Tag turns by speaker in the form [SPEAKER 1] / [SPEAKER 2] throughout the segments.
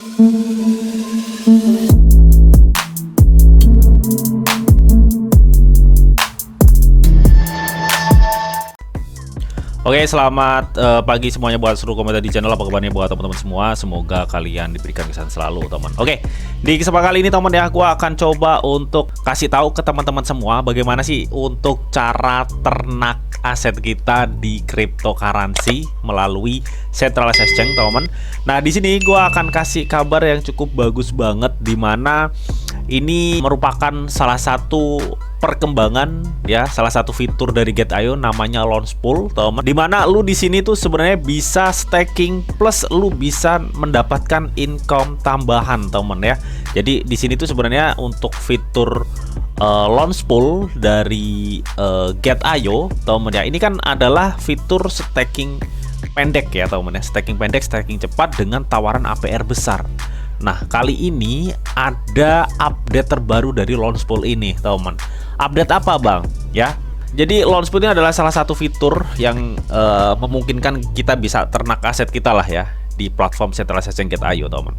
[SPEAKER 1] Oke, selamat pagi semuanya buat seluruh komunitas di channel. Apa kabarnya buat teman-teman semua? Semoga kalian diberikan kesehatan selalu, teman. Oke, di kesempatan kali ini teman ya, gua akan coba untuk kasih tahu ke teman-teman semua bagaimana sih untuk cara ternak aset kita di cryptocurrency melalui centralized exchange, teman. Nah, di sini gua akan kasih kabar yang cukup bagus banget, di mana ini merupakan salah satu perkembangan ya, salah satu fitur dari Gate.io namanya Launch Pool, teman. Dimana lu di sini tuh sebenarnya bisa staking plus lu bisa mendapatkan income tambahan, teman ya. Jadi di sini tuh sebenarnya untuk fitur Launch Pool dari Gate.io, teman ya. Ini kan adalah fitur staking pendek ya, teman ya. Staking pendek, staking cepat dengan tawaran APR besar. Nah, kali ini ada update terbaru dari Launch Pool ini, teman. Update apa, Bang? Ya. Jadi Launch Pool ini adalah salah satu fitur yang memungkinkan kita bisa ternak aset kita lah ya di platform centralized exchange Gate.io, teman.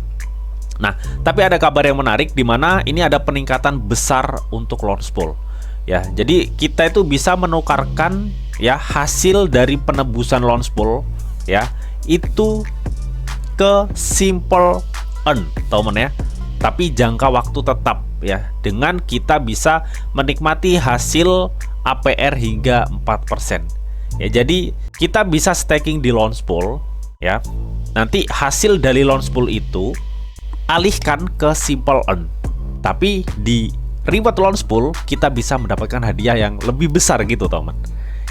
[SPEAKER 1] Nah, tapi ada kabar yang menarik di mana ini ada peningkatan besar untuk Launch Pool. Ya, jadi kita itu bisa menukarkan ya hasil dari penebusan Launch Pool ya itu ke Simple Earn, teman ya. Tapi jangka waktu tetap ya, dengan kita bisa menikmati hasil APR hingga 4%. Ya, jadi kita bisa staking di Launch Pool ya. Nanti hasil dari Launch Pool itu alihkan ke Simple Earn. Tapi di reward Launch Pool kita bisa mendapatkan hadiah yang lebih besar gitu, teman.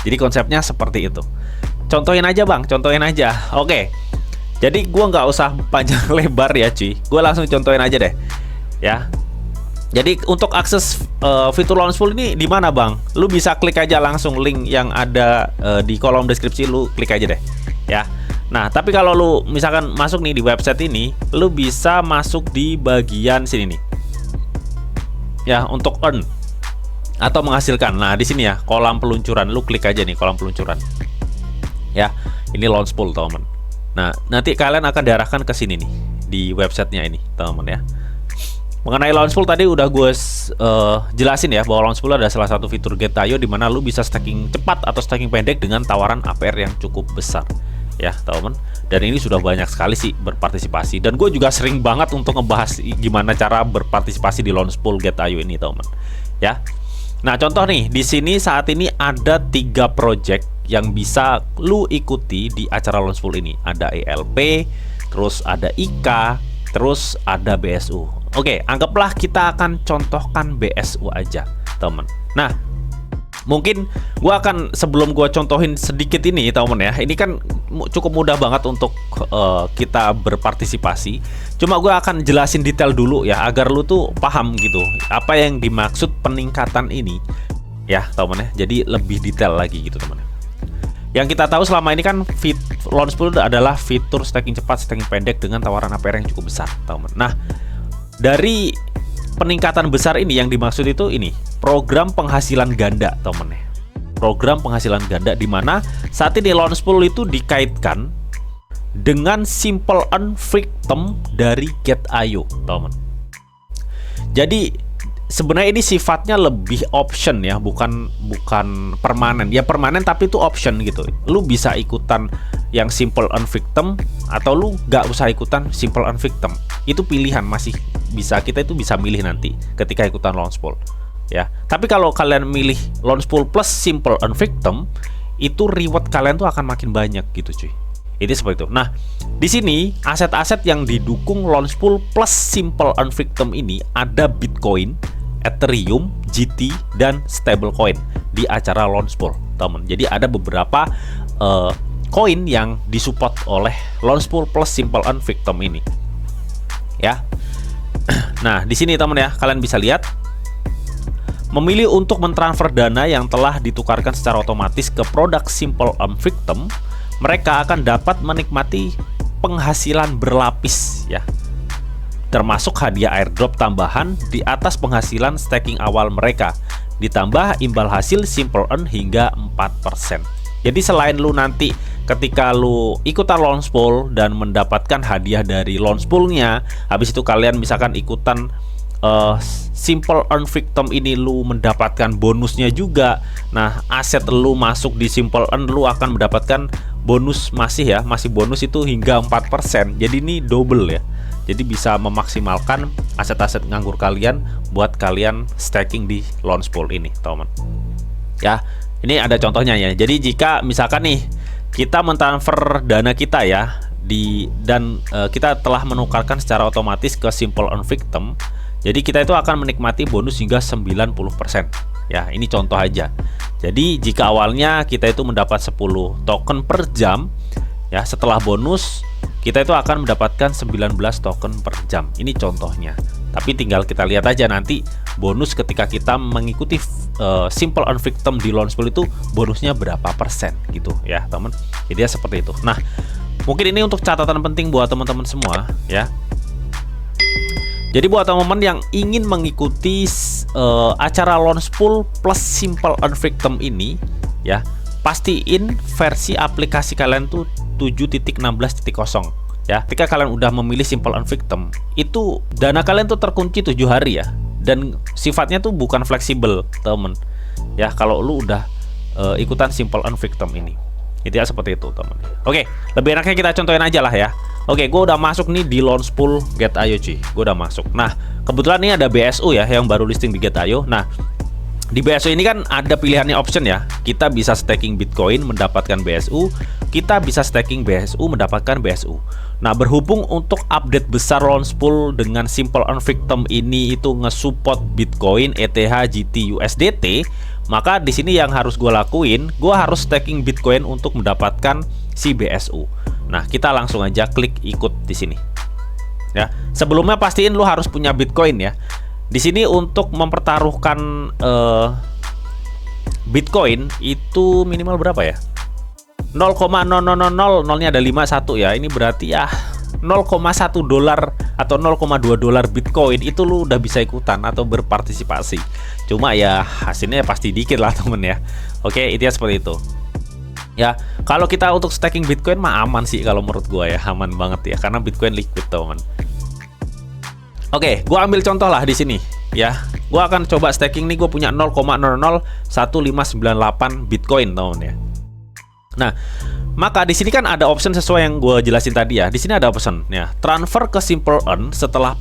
[SPEAKER 1] Jadi konsepnya seperti itu. Contohin aja, Bang, contohin aja. Oke. Jadi gua nggak usah panjang lebar ya, cuy. Gua langsung contohin aja deh, ya. Jadi untuk akses fitur Launch Pool ini di mana, Bang? Lu bisa klik aja langsung link yang ada di kolom deskripsi, lu klik aja deh, ya. Nah, tapi kalau lu misalkan masuk nih di website ini, lu bisa masuk di bagian sini nih, ya, untuk earn atau menghasilkan. Nah, di sini ya, kolom peluncuran, lu klik aja nih kolom peluncuran, ya. Ini Launch Pool, teman. Nah, nanti kalian akan diarahkan ke sini nih di websitenya ini, teman ya. Mengenai Launch Pool tadi udah gue jelasin ya, bahwa Launch Pool adalah salah satu fitur Gate.io di mana lu bisa staking cepat atau staking pendek dengan tawaran APR yang cukup besar, ya, teman. Dan ini sudah banyak sekali sih berpartisipasi. Dan gue juga sering banget untuk ngebahas gimana cara berpartisipasi di Launch Pool Gate.io ini, teman. Ya. Nah, contoh nih, di sini saat ini ada 3 project yang bisa lu ikuti di acara Launch Pool ini. Ada ELP, terus ada IK, terus ada BSU. Oke, anggaplah kita akan contohkan BSU aja, teman. Nah, mungkin gua akan, sebelum gua contohin sedikit ini, teman ya. Ini kan cukup mudah banget untuk kita berpartisipasi. Cuma gua akan jelasin detail dulu ya, agar lu tuh paham gitu apa yang dimaksud peningkatan ini, ya, teman ya. Jadi lebih detail lagi gitu, teman. Yang kita tahu selama ini kan Launch Pool adalah fitur staking cepat, staking pendek dengan tawaran APR yang cukup besar, teman. Nah, dari peningkatan besar ini yang dimaksud itu ini program penghasilan ganda, teman ya. Program penghasilan ganda di mana saat ini Launch Pool itu dikaitkan dengan Simple Earn Victim dari Gate.io, teman. Jadi sebenarnya ini sifatnya lebih option ya, bukan permanen. Ya permanen tapi itu option gitu. Lu bisa ikutan yang Simple Earn Victim atau lu gak usah ikutan Simple Earn Victim. Itu pilihan, masih bisa, kita itu bisa milih nanti ketika ikutan Launch Pool, ya. Tapi kalau kalian milih Launch Pool plus Simple Earn Victim, itu reward kalian tuh akan makin banyak gitu, cuy. Ini seperti itu. Nah, di sini aset-aset yang didukung Launch Pool plus Simple Earn Victim ini ada Bitcoin, Ethereum, GT, dan stablecoin di acara Launch Pool, teman. Jadi ada beberapa koin yang disupport oleh Launch Pool plus Simple Earn Victim ini, ya. Nah, di sini teman ya, kalian bisa lihat memilih untuk mentransfer dana yang telah ditukarkan secara otomatis ke produk Simple Earn Victim, mereka akan dapat menikmati penghasilan berlapis ya, termasuk hadiah airdrop tambahan di atas penghasilan staking awal mereka, ditambah imbal hasil Simple Earn hingga 4%. Jadi selain lu nanti ketika lu ikutan launch pool dan mendapatkan hadiah dari launch poolnya, habis itu kalian misalkan ikutan Simple Earn Victim ini, lu mendapatkan bonusnya juga. Nah, aset lu masuk di Simple Earn, lu akan mendapatkan bonus masih bonus itu hingga 4%. Jadi ini double ya. Jadi bisa memaksimalkan aset-aset nganggur kalian buat kalian staking di launch pool ini, teman. Ya, ini ada contohnya ya. Jadi jika misalkan nih kita mentransfer dana kita ya kita telah menukarkan secara otomatis ke Simple Earn Victim. Jadi kita itu akan menikmati bonus hingga 90%. Ya, ini contoh aja. Jadi jika awalnya kita itu mendapat 10 token per jam, ya setelah bonus kita itu akan mendapatkan 19 token per jam. Ini contohnya. Tapi tinggal kita lihat aja nanti bonus ketika kita mengikuti Simple Earn Victim di launch pool itu bonusnya berapa persen gitu ya, teman. Jadi ya seperti itu. Nah, mungkin ini untuk catatan penting buat teman-teman semua ya. Jadi buat teman-teman yang ingin mengikuti acara launch pool plus Simple Earn Victim ini ya, pastiin versi aplikasi kalian tuh 7.16.0 ya. Ketika kalian udah memilih Simple Earn Victim, itu dana kalian tuh terkunci 7 hari ya, dan sifatnya tuh bukan fleksibel, temen ya. Kalau lu udah ikutan Simple Earn Victim ini, itu ya seperti itu, temen. Oke, lebih enaknya kita contohin aja lah ya. Oke, gue udah masuk nih di launch pool Get.io cuy. Gue udah masuk. Nah, kebetulan nih ada BSU ya yang baru listing di Get.io. Nah, di BSU ini kan ada pilihannya option ya. Kita bisa staking Bitcoin mendapatkan BSU, kita bisa staking BSU mendapatkan BSU. Nah, berhubung untuk update besar launch pool dengan Simple Earn Victim ini itu nge-support Bitcoin, ETH, GT, USDT, maka di sini yang harus gue lakuin, gue harus staking Bitcoin untuk mendapatkan si BSU. Nah, kita langsung aja klik ikut di sini. Ya, sebelumnya pastiin lu harus punya Bitcoin ya. Di sini untuk mempertaruhkan Bitcoin itu minimal berapa ya? 0,0000, nolnya ada 51 ya. Ini berarti ya 0,1 dolar atau 0,2 dolar Bitcoin itu lu udah bisa ikutan atau berpartisipasi. Cuma ya hasilnya pasti dikit lah temen ya. Oke, itu ya seperti itu. Ya, kalau kita untuk staking Bitcoin mah aman sih kalau menurut gua ya, aman banget ya karena Bitcoin liquid teman. Oke, gua ambil contoh lah di sini ya. Gua akan coba staking nih, gua punya 0,001598 Bitcoin teman ya. Nah, maka di sini kan ada option sesuai yang gue jelasin tadi ya. Di sini ada option ya, transfer ke Simple Earn setelah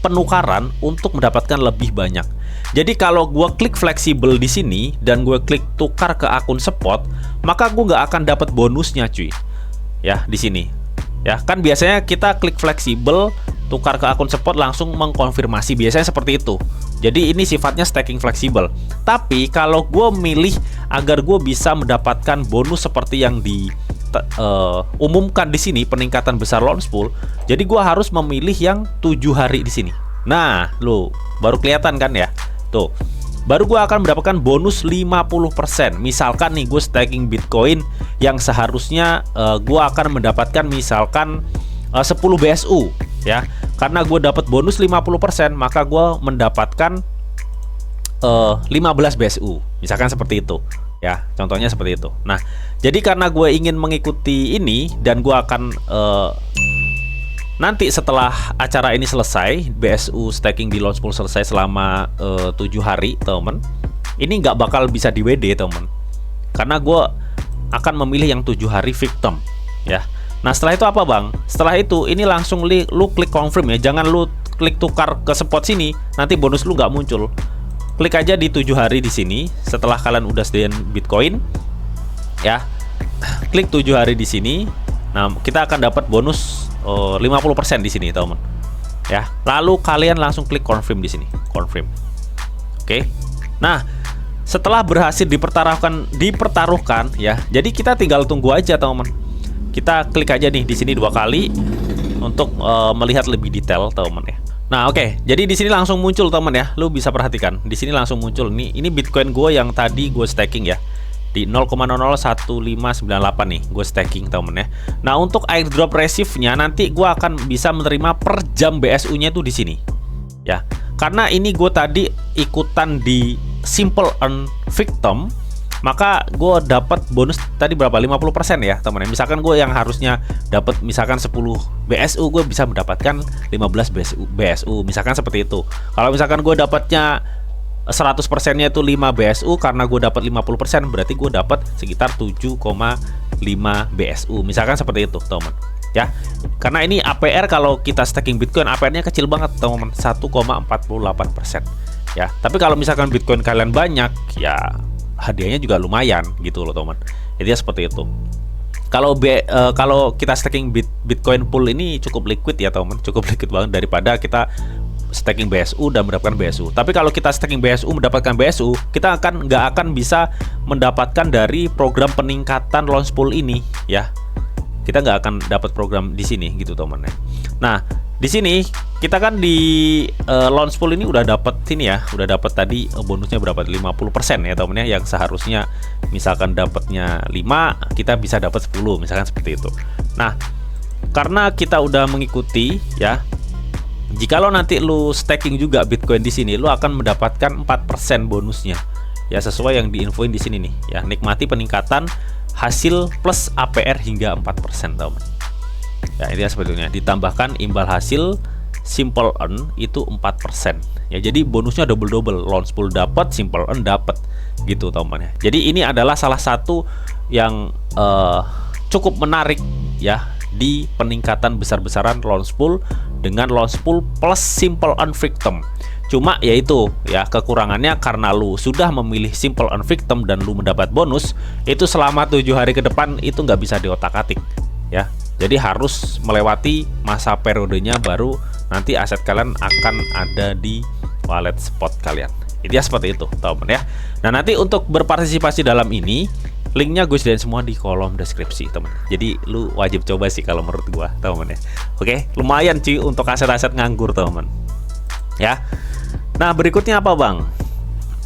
[SPEAKER 1] penukaran untuk mendapatkan lebih banyak. Jadi kalau gue klik fleksibel di sini dan gue klik tukar ke akun spot, maka gue nggak akan dapat bonusnya cuy. Ya, di sini. Ya, kan biasanya kita klik fleksibel, tukar ke akun spot langsung mengkonfirmasi, biasanya seperti itu. Jadi ini sifatnya staking fleksibel. Tapi kalau gue milih agar gue bisa mendapatkan bonus seperti yang diumumkan di sini, peningkatan besar launch pool, jadi gue harus memilih yang 7 hari di sini. Nah, lo baru kelihatan kan ya? Tuh, baru gue akan mendapatkan bonus 50%. Misalkan nih gue staking Bitcoin yang seharusnya gue akan mendapatkan misalkan 10 BSU ya. Karena gue dapat bonus 50%, maka gue mendapatkan 15 BSU. Misalkan seperti itu ya, contohnya seperti itu. Nah, jadi karena gue ingin mengikuti ini dan gue akan nanti setelah acara ini selesai, BSU staking di launch pool selesai selama 7 hari temen, ini nggak bakal bisa di WD temen, karena gue akan memilih yang 7 hari victim ya. Nah, setelah itu apa bang? Setelah itu ini langsung lu klik confirm ya, jangan lu klik tukar ke spot sini, nanti bonus lu nggak muncul. Klik aja di 7 hari di sini setelah kalian udah sediain Bitcoin ya. Klik 7 hari di sini. Nah, kita akan dapat bonus 50% di sini, teman. Ya. Lalu kalian langsung klik confirm di sini, confirm. Oke. Nah, setelah berhasil dipertaruhkan ya. Jadi kita tinggal tunggu aja, teman. Kita klik aja nih di sini 2 kali untuk melihat lebih detail, teman ya. Nah, oke. Jadi di sini langsung muncul, teman ya. Lu bisa perhatikan. Di sini langsung muncul ini Bitcoin gue yang tadi gue staking ya. Di 0,001598 nih gue staking, temen ya. Nah, untuk airdrop receive-nya nanti gue akan bisa menerima per jam BSU-nya tuh di sini. Ya. Karena ini gue tadi ikutan di Simple Earn Victim. maka gue dapat bonus tadi berapa, 50% ya teman. Misalkan gue yang harusnya dapat misalkan 10 BSU, gue bisa mendapatkan 15 BSU misalkan seperti itu. Kalau misalkan gue dapatnya 100%-nya itu 5 BSU, karena gue dapat 50%, berarti gue dapat sekitar 7,5 BSU misalkan seperti itu teman ya. Karena ini APR, kalau kita staking Bitcoin APR-nya kecil banget teman, 1,48% ya. Tapi kalau misalkan Bitcoin kalian banyak ya hadiahnya juga lumayan gitu loh teman. Jadi seperti itu. Kalau kita staking Bitcoin pool ini cukup liquid ya teman, cukup liquid banget daripada kita staking BSU dan mendapatkan BSU. Tapi kalau kita staking BSU mendapatkan BSU, kita nggak akan bisa mendapatkan dari program peningkatan launch pool ini ya. Kita nggak akan dapat program di sini gitu teman ya. Nah di sini kita kan di launch pool ini udah dapat sini ya, udah dapat tadi bonusnya berapa, 50% ya teman ya. Yang seharusnya misalkan dapatnya 5, kita bisa dapat 10 misalkan seperti itu. Nah karena kita udah mengikuti ya, jikalau nanti lu staking juga Bitcoin di sini, lu akan mendapatkan 4% bonusnya ya, sesuai yang diinfoin di sini nih ya. Nikmati peningkatan hasil plus APR hingga 4% teman ya. Ini sebetulnya ditambahkan imbal hasil simple earn itu 4% ya. Jadi bonusnya double launch pool dapat, simple earn dapat gitu teman ya. Jadi ini adalah salah satu yang cukup menarik ya di peningkatan besar-besaran launch pool dengan launch pool plus simple earn victim. Cuma yaitu ya kekurangannya, karena lu sudah memilih simple earn victim dan lu mendapat bonus itu selama 7 hari ke depan itu nggak bisa diotak-atik ya. Jadi harus melewati masa periodenya baru nanti aset kalian akan ada di wallet spot kalian. Itu ya seperti itu teman ya. Nah nanti untuk berpartisipasi dalam ini, linknya gue sediain semua di kolom deskripsi teman. Jadi lu wajib coba sih kalau menurut gue teman ya. Oke, lumayan cuy untuk aset-aset nganggur teman ya. Nah berikutnya apa bang?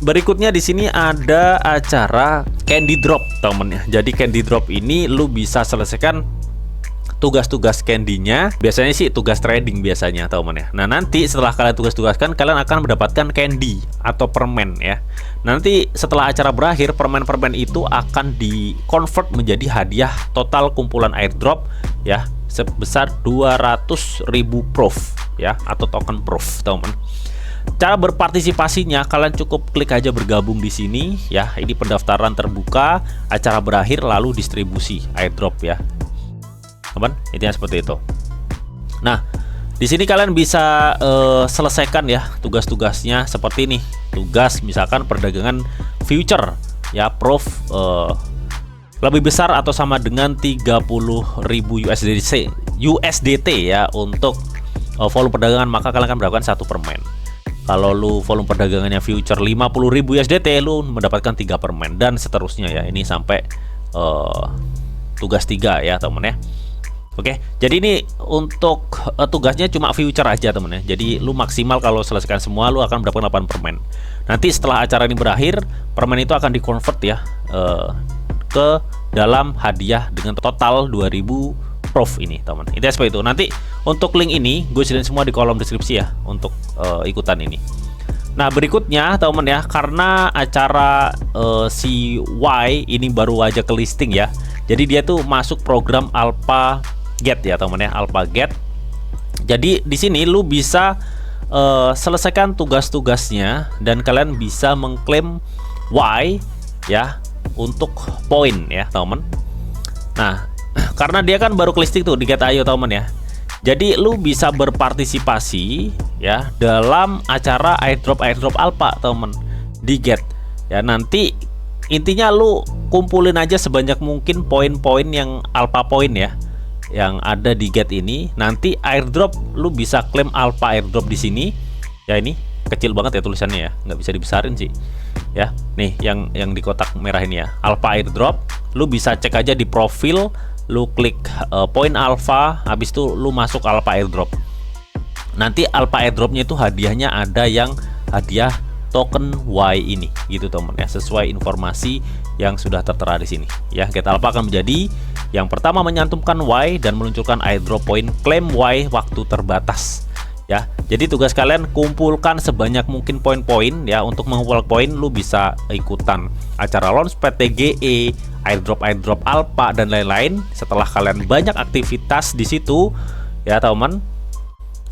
[SPEAKER 1] Berikutnya di sini ada acara Candy Drop temen ya. Jadi Candy Drop ini lu bisa selesaikan tugas-tugas candy-nya. Biasanya sih tugas trading biasanya temen ya. Nah nanti setelah kalian tugas-tugaskan, kalian akan mendapatkan candy atau permen ya. Nanti setelah acara berakhir, permen-permen itu akan di convert menjadi hadiah total kumpulan airdrop ya, sebesar 200.000 proof ya, atau token proof teman. Cara berpartisipasinya, kalian cukup klik aja bergabung di sini ya. Ini pendaftaran terbuka, acara berakhir lalu distribusi airdrop ya teman. Intinya seperti itu. Nah di sini kalian bisa selesaikan ya tugas-tugasnya seperti ini. Tugas misalkan perdagangan future ya, proof lebih besar atau sama dengan 30.000 USDT ya untuk volume perdagangan, maka kalian akan mendapatkan 1 permen. Kalau lu volume perdagangannya future 50.000 USDT, lu mendapatkan 3 permen dan seterusnya ya. Ini sampai tugas 3 ya temen ya. Oke, jadi ini untuk tugasnya cuma future aja temen ya. Jadi lu maksimal kalau selesaikan semua lu akan mendapatkan 8 permen. Nanti setelah acara ini berakhir, permen itu akan dikonvert ya ke dalam hadiah dengan total 2.000 proof ini teman. Itu seperti itu. Nanti untuk link ini gue sediain semua di kolom deskripsi ya untuk ikutan ini. Nah berikutnya teman ya, karena acara si Y ini baru aja ke listing ya. Jadi dia tuh masuk program Alpha Get ya teman ya, Alpha Get. Jadi di sini lu bisa selesaikan tugas-tugasnya dan kalian bisa mengklaim Y ya untuk poin ya teman. Nah karena dia kan baru ke listing tuh di Get.io teman ya. Jadi lu bisa berpartisipasi ya dalam acara airdrop alpha teman di Get ya. Nanti intinya lu kumpulin aja sebanyak mungkin poin-poin yang alpha poin ya yang ada di Get ini. Nanti airdrop lu bisa klaim alpha airdrop di sini ya. Ini kecil banget ya tulisannya ya, nggak bisa dibesarin sih ya. Nih yang di kotak merah ini ya, alpha airdrop. Lu bisa cek aja di profil, lu klik poin alpha, habis itu lu masuk alpha airdrop. Nanti alpha airdropnya itu hadiahnya ada yang hadiah token Y ini gitu teman ya, sesuai informasi yang sudah tertera di sini ya. Get Alpha akan menjadi yang pertama menyantumkan Y dan meluncurkan airdrop poin klaim Y waktu terbatas ya. Jadi tugas kalian kumpulkan sebanyak mungkin poin-poin ya. Untuk mengumpulkan poin lu bisa ikutan acara Launchpad TGE, airdrop alpha dan lain-lain. Setelah kalian banyak aktivitas di situ ya teman,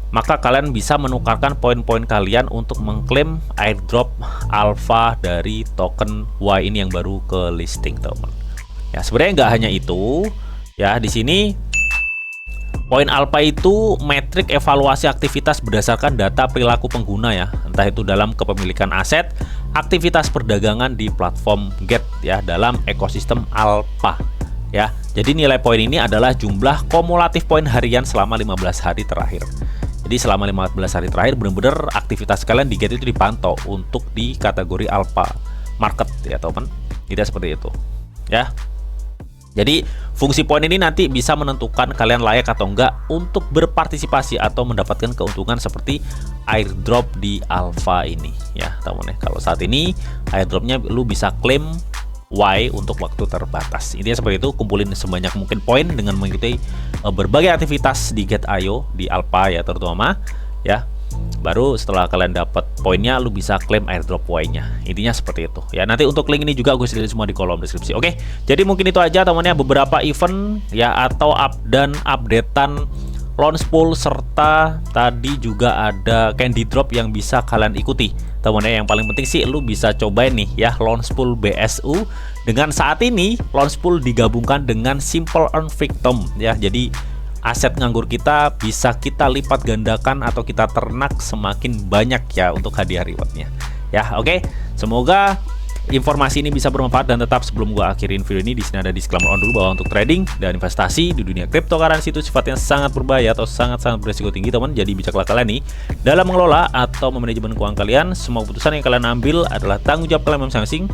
[SPEAKER 1] maka kalian bisa menukarkan poin-poin kalian untuk mengklaim airdrop alpha dari token Y ini yang baru ke listing teman. Ya sebenarnya nggak hanya itu ya, di sini poin alpha itu metrik evaluasi aktivitas berdasarkan data perilaku pengguna ya, entah itu dalam kepemilikan aset, aktivitas perdagangan di platform Get ya dalam ekosistem alpha ya. Jadi nilai poin ini adalah jumlah kumulatif poin harian selama 15 hari terakhir. Jadi selama 15 hari terakhir benar-benar aktivitas kalian di Get itu dipantau untuk di kategori alpha market ya teman. Tidak seperti itu ya. Jadi fungsi poin ini nanti bisa menentukan kalian layak atau enggak untuk berpartisipasi atau mendapatkan keuntungan seperti airdrop di alpha ini ya teman ya. Kalau saat ini airdropnya lu bisa klaim Y untuk waktu terbatas. Intinya seperti itu, kumpulin sebanyak mungkin poin dengan mengikuti berbagai aktivitas di Get.io di alpha ya terutama ya. Baru setelah kalian dapat poinnya, lu bisa klaim airdrop Y-nya. Intinya seperti itu ya. Nanti untuk link ini juga gue sediain semua di kolom deskripsi. Oke, jadi mungkin itu aja temannya, beberapa event ya atau updatean launch pool, serta tadi juga ada candy drop yang bisa kalian ikuti temennya. Yang paling penting sih lu bisa cobain nih ya launch pool BSU. Dengan saat ini launch pool digabungkan dengan Simple Earn Victim ya. Jadi aset nganggur kita bisa kita lipat gandakan atau kita ternak semakin banyak ya untuk hadiah rewardnya ya. Oke, semoga informasi ini bisa bermanfaat. Dan tetap sebelum gua akhirin video ini, di sini ada disclaimer on dulu bahwa untuk trading dan investasi di dunia cryptocurrency itu sifatnya sangat berbahaya atau sangat berisiko tinggi teman. Jadi bijaklah kalian nih dalam mengelola atau memanajemen keuangan kalian. Semua keputusan yang kalian ambil adalah tanggung jawab kalian masing-masing.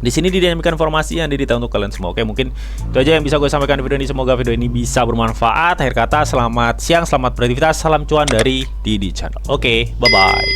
[SPEAKER 1] Di sini dinamakan informasi yang didita untuk kalian semua. Oke, mungkin itu aja yang bisa gue sampaikan di video ini. Semoga video ini bisa bermanfaat. Akhir kata, selamat siang, selamat beraktivitas, salam cuan dari Didi Channel. Oke, bye bye.